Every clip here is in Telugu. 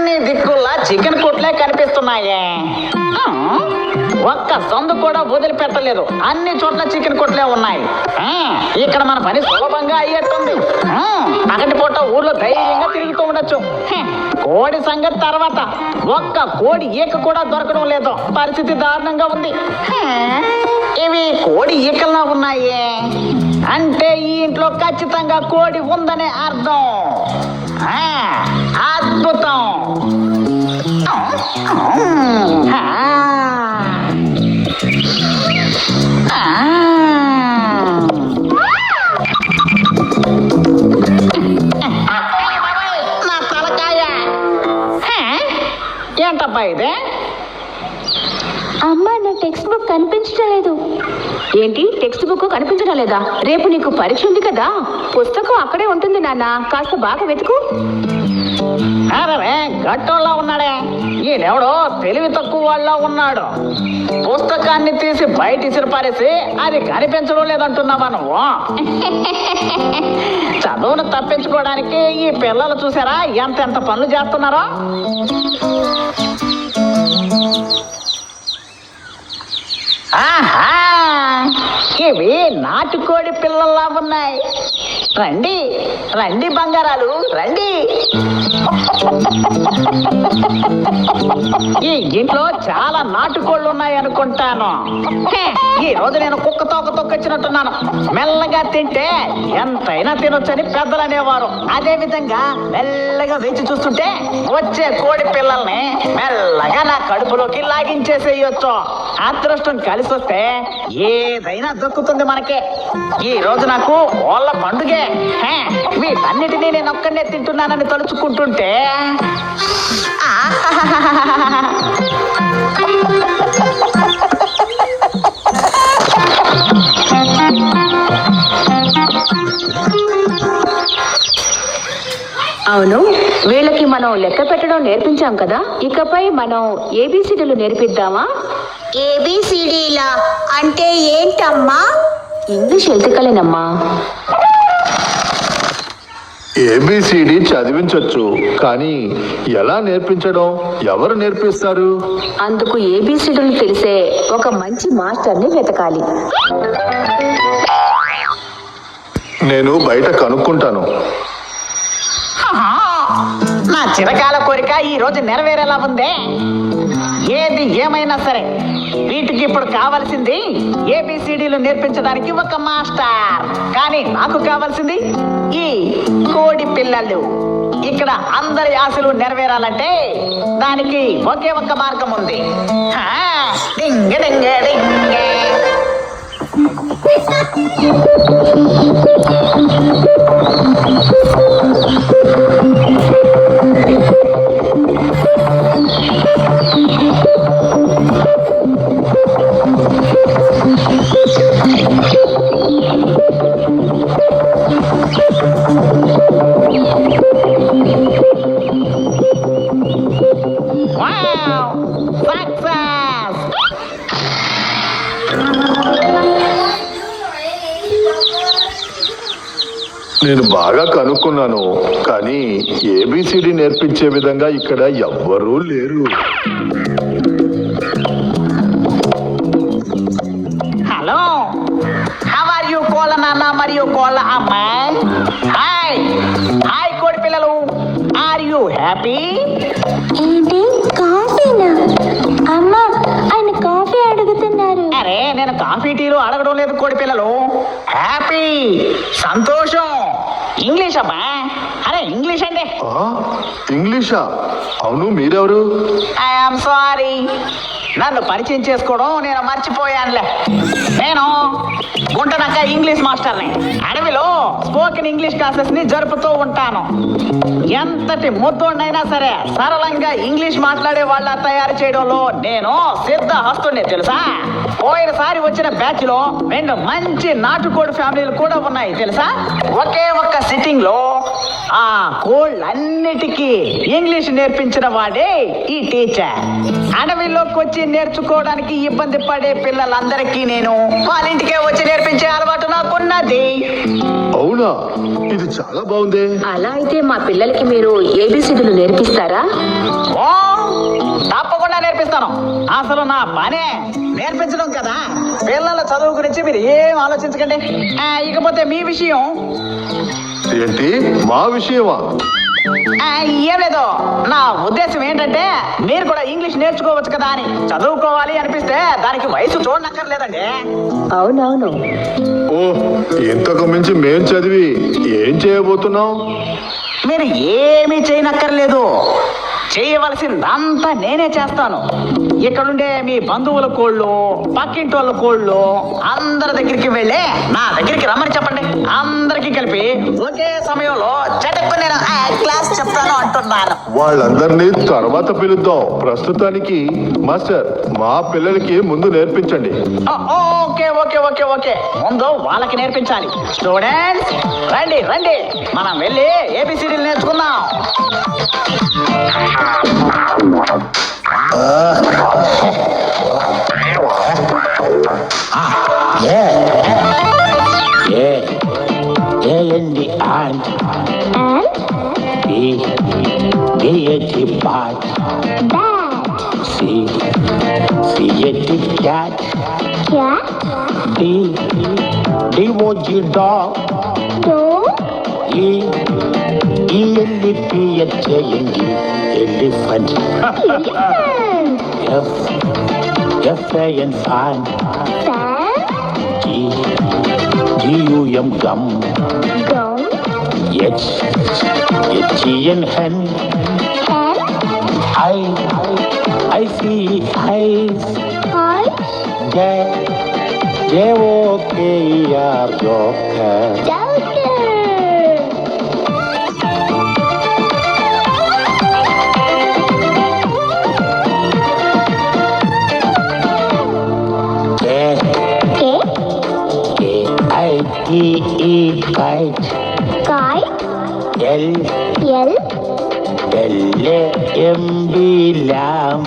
అన్ని దిక్కుల్లా చికెన్ కొట్లే కనిపిస్తున్నాయే. ఒక్క సందు కూడా వదిలిపెట్టలేదు. అన్ని చోట్ల చికెన్ కొట్లే ఉన్నాయి. ఇక్కడ మన పని సులభంగా అయ్యేట్టుంది. పగటి పూట ఊర్లో ధైర్యంగా తిరుగుతూ ఉండొచ్చు. కోడి సంగతి తర్వాత ఒక్క కోడి ఈక కూడా దొరకడం లేదు. పరిస్థితి దారుణంగా ఉంది. ఇవి కోడి ఈకల్లా ఉన్నాయి అంటే ఈ ఇంట్లో ఖచ్చితంగా కోడి ఉందనే అర్థం. అద్భుతం. నా తలకాయ ఏంటబ్బా ఇదే? అమ్మా, నా టెక్స్ట్ బుక్ కనిపించడం లేదు. ఏంటి టెక్స్ట్ బుక్ కనిపించడం లేదా? రేపు నీకు పరీక్ష ఉంది కదా, పుస్తకం అక్కడే ఉంటుంది నాన్న, కాస్త బాగా వెతుకు. అరే గట్టోళ్ళ ఉన్నాడే, ఈడెవడో తెలివి తక్కువ వాళ్ళ ఉన్నాడు. పుస్తకాన్ని తీసి బయట ఇసిరిపారేసి అది కనిపించడం లేదంటున్నావా నువ్వు? చదువును తప్పించుకోవడానికి ఈ పిల్లలు చూసారా ఎంతెంత పనులు చేస్తున్నారో. ఆహా, ఇవి నాటుకోడి పిల్లల్లా ఉన్నాయి. రండి రండి బంగారాలు రండి. ఈ ఇంట్లో చాలా నాటుకోళ్ళు ఉన్నాయి అనుకుంటాను. ఈ రోజు నేను కుక్క తోక తొక్కొచ్చినట్టున్నాను. మెల్లగా తింటే ఎంతైనా తినొచ్చని పెద్దలు అనేవారు. అదే విధంగా మెల్లగా వేచి చూస్తుంటే వచ్చే కోడి పిల్లల్ని మెల్లగా నా కడుపులోకి లాగించేసేయొచ్చు. అదృష్టం కలిసి వస్తే ఏదైనా దొక్కుతుంది మనకే. ఈ రోజు నాకు కోళ్ళ పండుగే. వీటన్నిటినీ నేను ఒక్కనే తింటున్నానని తలుచుకుంటుంటే అవును, వీళ్ళకి మనం లెక్క పెట్టడం నేర్పించాం కదా, ఇకపై మనం ఏబిసిడీలు నేర్పిద్దామా? ఏబిసిడీలా అంటే ఏంటమ్మా? ఇంగ్లీష్ ఎల్తికలేనమ్మా. ఏబిసిడి చదివించవచ్చు, కానీ ఎలా నేర్పించడం, ఎవరు నేర్పిస్తారు? అందుకు ఏబిసిడీలు తెలిసే ఒక మంచి మాస్టర్ని వెతకాలి. నేను బయట కనుక్కుంటాను. నా చిరకాల కోరిక ఈ రోజు నెరవేరేలా ఉందే. ఏది ఏమైనా సరే వీటికి ఇప్పుడు కావాల్సింది ఏబిసిడీలు నేర్పించడానికి ఒక మాస్టర్. కానీ నాకు కావాల్సింది ఈ కోడి పిల్లలు. ఇక్కడ అందరి ఆశలు నెరవేరాలంటే దానికి ఒకే ఒక్క మార్గం ఉంది. డింగ డింగ డింగ. నేను బాగా కనుక్కున్నాను, కానీ ఏబిసిడి నేర్పించే విధంగా ఇక్కడ ఎవ్వరూ లేరు. హలో, హౌ ఆర్ యు కోళ్ళ నాన్న మరియు కోళ్ళ అమ్మాయి? హాయ్ హాయ్ కోడి పిల్లలు, ఆర్ యు హ్యాపీ? ఏంటి, కాఫీనా? అమ్మా, ఆయన కాఫీ అడుగుతున్నారు. అరే నేను కాఫీ టీలు అడగడం లేదు కోడి పిల్లలు. హ్యాపీ, సంతోషం. ఇంగ్లీష్ అమ్మా. అరే ఇంగ్లీష్ అండి. ఇంగ్లీషా? అవును, మీరెవరు? ఐఎమ్ సారీ, నన్ను పరిచయం చేసుకోవడం నేను మర్చిపోయానులే. నేను గుంటనక్క ఇంగ్లీష్ మాస్టర్ని. అడవిలో స్పోకెన్ ఇంగ్లీష్ క్లాసెస్ ని జరుపుతూ ఉంటాను. ఎంతటి ముద్దోడినైనా సరే సరళంగా ఇంగ్లీష్ మాట్లాడే వాళ్ళ తయారు చేయడంలో నేను సిద్ధహస్తుని తెలుసా. పోయినసారి వచ్చిన బ్యాచ్ లో 2 మంచి నాటుకోడి ఫ్యామిలీలు కూడా ఉన్నాయి తెలుసా. ఒకే ఒక్క సిట్టింగ్ లో ఆ కోళ్ళన్నిటికీ ఇంగ్లీష్ నేర్పించిన వాడే ఈ టీచర్. అడవిలోకి వచ్చి నేర్చుకోవడానికి ఇబ్బంది పడే పిల్లలందరికీ నేను వాళ్ళ ఇంటికే వచ్చి నేర్పించే అలవాటు నాకున్నది. అవునా, ఇది చాలా బాగుంది. అలా అయితే మా పిల్లలకి మీరు ఏబిసిడీలు నేర్పిస్తారా? అసలు నా పనే నేర్పించడం కదా. పిల్లల చదువు గురించి మీరు ఏం ఆలోచించకండి. ఇకపోతే మీ విషయం. ఏంటి మా విషయమా? ఏం లేదు, నా ఉద్దేశం ఏంటంటే మీరు కూడా ఇంగ్లీష్ నేర్చుకోవచ్చు కదా అని. చదువుకోవాలి అనిపిస్తే దానికి వయసు చూడనక్కర్లేదండి. అవునవును. ఓ, ఇంతకు మించి మేం చదివి ఏం చేయబోతున్నాం? మీరు ఏమీ చేయనక్కర్లేదు. చేయవలసిందంతా నేనే చేస్తాను. ఇక్కడుండే మీ బంధువుల కోళ్ళు, పక్కింటి వాళ్ళ కోళ్ళు అందరి దగ్గరికి వెళ్ళి నా దగ్గరికి రమ్మని చెప్పండి. అందరికి కలిపి ఒకే సమయంలో చటుక్కు నేను క్లాస్ చెప్తాను అంటున్నాను. వాళ్ళందరినీ తర్వాత పిలుద్దాం. ప్రస్తుతానికి మాస్టర్ మా పిల్లలకి ముందు నేర్పించండి. ఓకే ఓకే ఓకే ఓకే ముందు వాళ్ళకి నేర్పించాలి. స్టూడెంట్స్ రండి రండి, మనం వెళ్ళి ఏబిసిడీలు నేర్చుకుందాం. A-N-D and B-A-T bat C-A-T cat D-O-G dog E-L-E-P-H-A-N-D elephant F-A-N fan G-U-M gum H-H-E-N hen I-C eyes J-O-K-E-R joker K-I-T-E kite L-L-A-M-B lamb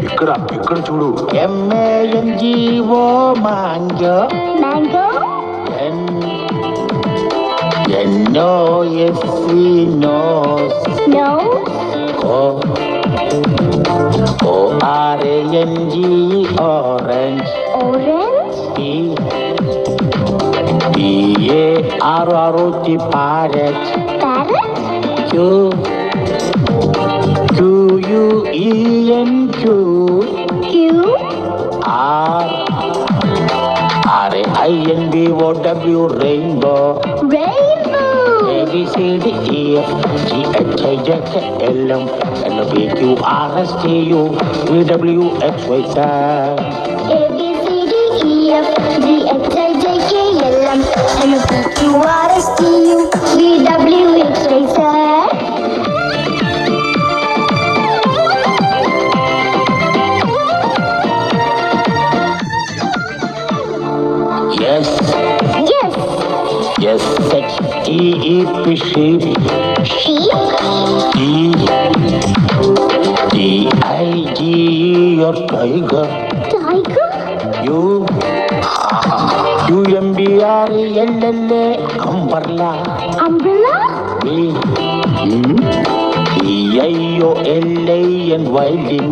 ఇక్కడ చూడు M-A-N-G-O mango N-O-S-E nose O-R-A-N-G orange P-A-R-R-O-T parrot Q-U-E-N-Q R-A-I-N-B-O-W rainbow A-B-C-D-E-F-G-H-I-J-K-L-M N-O-P-Q-R-S-T-U V-W-X-Y-Z A-B-C-D-E-F-G-H-I-J-K-L-M N-O-P-Q-R-S-T-U V-W-X-Y-Z. Yes. H-E-E-P sheep T-I-G-E or tiger U-M-B-R-E-L-L-A umbrella E-I-O-L-A-N violin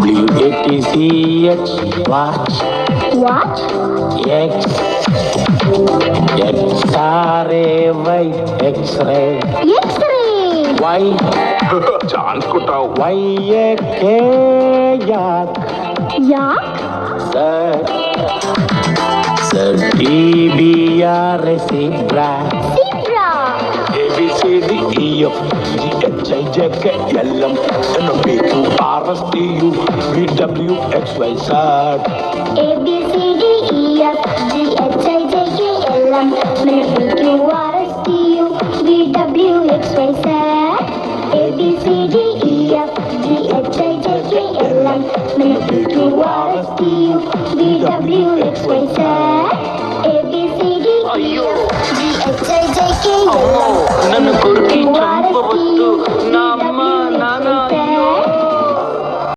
W-A-T-C-H watch X-R-A-Y X-ray Y chance కొట్టావు. Y-A-K yak Z-E-B-R-A zebra A-B-C-D-E-F-G-H-I-J-K-L-M N-O-P-Q-R-S-T-U V-W-X-Y-Z A-B-C-D-E-F-G-H-I-J-K-L-M N-O-P-Q-R-S-T-U V-W-X-Y-Z. A-B-C-D-E-F-G-H-I-J-K-L-M N-O-P-Q-R-S-T-U V-W-X-Y-Z. A-B-C-D-E-F-G-H-I-J-K-L-M నన్ను కొరికి చంపవద్దు, నా